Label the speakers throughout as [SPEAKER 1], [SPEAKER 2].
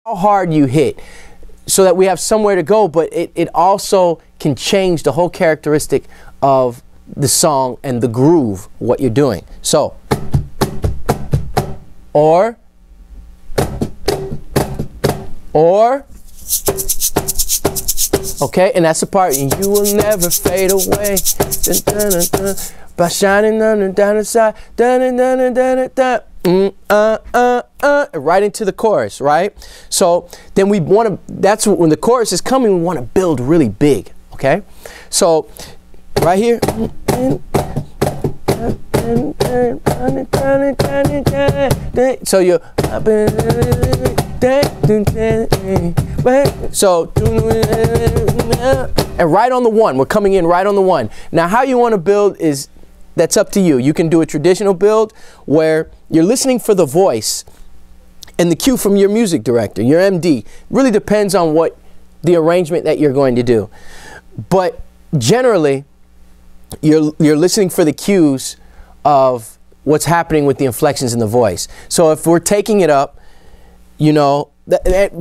[SPEAKER 1] how hard you hit, so that we have somewhere to go, but it also can change the whole characteristic of the song and the groove, what you're doing. So, or, okay, and that's the part, and you will never fade away, dun, dun, dun, dun, by shining on down the side, dun, dun, dun, dun, dun, dun, right into the chorus, right? So then we want to, that's when the chorus is coming, we want to build really big, okay? So right here, so you're, so, and right on the one, we're coming in right on the one. Now how you want to build is, that's up to you. You can do a traditional build where you're listening for the voice and the cue from your music director, your MD. Really depends on what the arrangement that you're going to do. But generally, you're listening for the cues of what's happening with the inflections in the voice. So if we're taking it up, you know,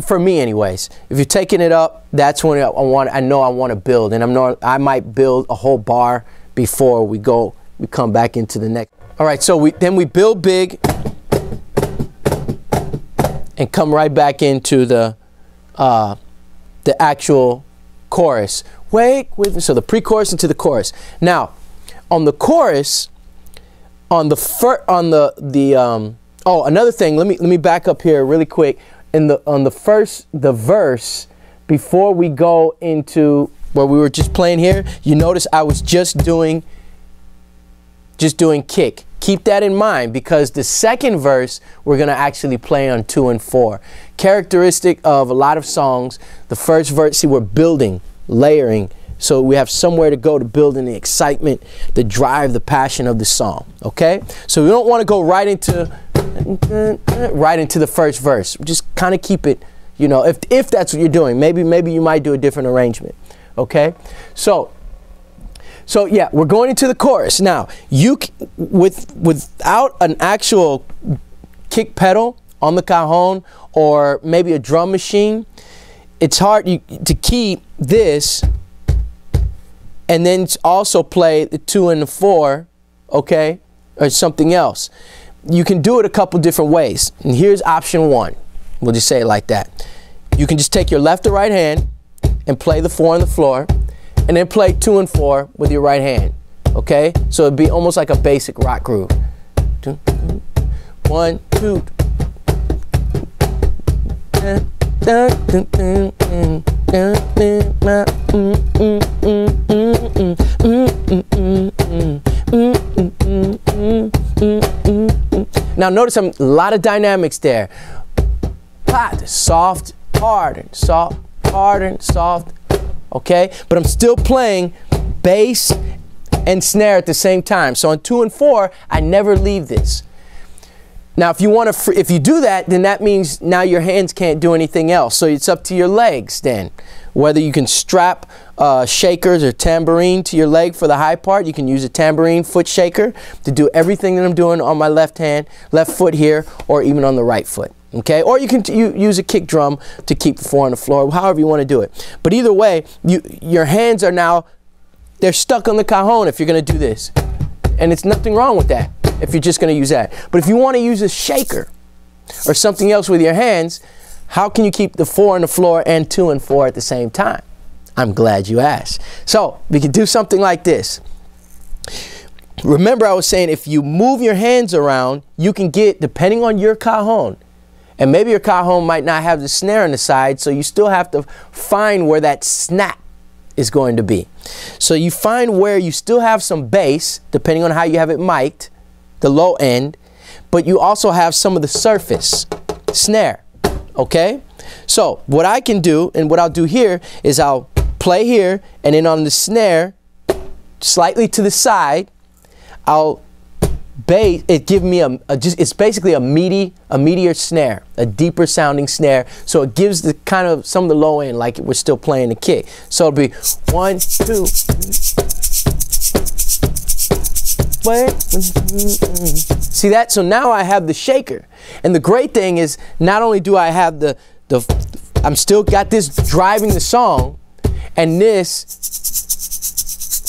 [SPEAKER 1] for me anyways, if you're taking it up, that's when I know I want to build, and I might build a whole bar before we come back into the next. All right, so then we build big and come right back into the actual chorus. Wake with me. So the pre-chorus into the chorus. Now, on the chorus, oh, another thing. Let me back up here really quick. On the verse, before we go into where we were just playing here, you notice I was just doing kick. Keep that in mind, because the second verse we're going to actually play on 2 and 4. Characteristic of a lot of songs, the first verse, see, we're building, layering, so we have somewhere to go to build in the excitement, the drive, the passion of the song. Okay, so we don't want to go right into the first verse. Just kind of keep it, you know, if that's what you're doing. Maybe you might do a different arrangement. Okay, so yeah, we're going into the chorus now. You without an actual kick pedal on the cajon or maybe a drum machine, it's hard to keep this and then also play the 2 and the 4, okay, or something else. You can do it a couple different ways, and here's option 1. We'll just say it like that. You can just take your left or right hand and play the 4 on the floor, and then play 2 and 4 with your right hand, okay? So it'd be almost like a basic rock groove. 1, 2. Now notice a lot of dynamics there. Hot, soft, hard, and soft, hard, and soft. Okay, but I'm still playing bass and snare at the same time. So on 2 and 4, I never leave this. Now, if you do that, then that means now your hands can't do anything else. So it's up to your legs then. Whether you can strap shakers or tambourine to your leg for the high part, you can use a tambourine foot shaker to do everything that I'm doing on my left foot here, or even on the right foot. Okay, or you can use a kick drum to keep the 4 on the floor, however you want to do it. But either way, your hands are now, they're stuck on the cajon if you're going to do this. And it's nothing wrong with that if you're just going to use that. But if you want to use a shaker or something else with your hands, how can you keep the 4 on the floor and 2 and 4 at the same time? I'm glad you asked. So we can do something like this. Remember, I was saying if you move your hands around, you can get, depending on your cajon, and maybe your cajon might not have the snare on the side, so you still have to find where that snap is going to be. So you find where you still have some bass, depending on how you have it mic'd, the low end, but you also have some of the surface snare. Okay? So what I can do, and what I'll do here, is I'll play here, and then on the snare, slightly to the side, I'll bass, it's basically a meatier snare, a deeper sounding snare, so it gives the kind of some of the low end like we're still playing the kick. So it'll be 1, 2. See that? So now I have the shaker, and the great thing is not only do I have the I'm still got this driving the song, and this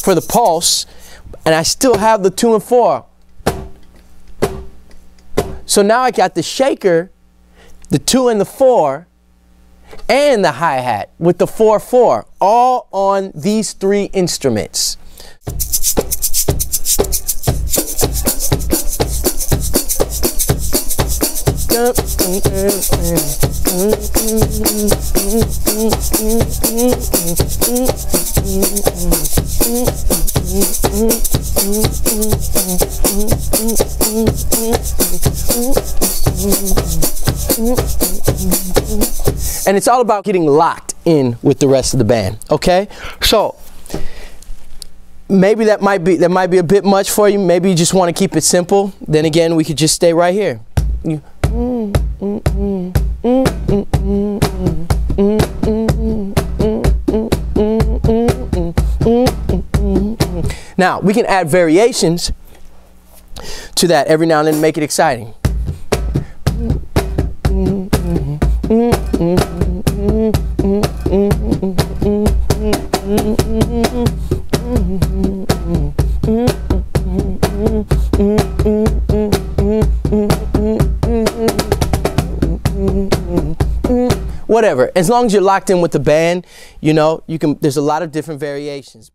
[SPEAKER 1] for the pulse, and I still have the 2 and 4. So now I got the shaker, the 2 and the 4, and the hi-hat with the 4/4, all on these 3 instruments. And it's all about getting locked in with the rest of the band, okay? So maybe that might be a bit much for you. Maybe you just want to keep it simple. Then again, we could just stay right here. Now, we can add variations to that every now and then to make it exciting. Whatever, as long as you're locked in with the band, you know, there's a lot of different variations.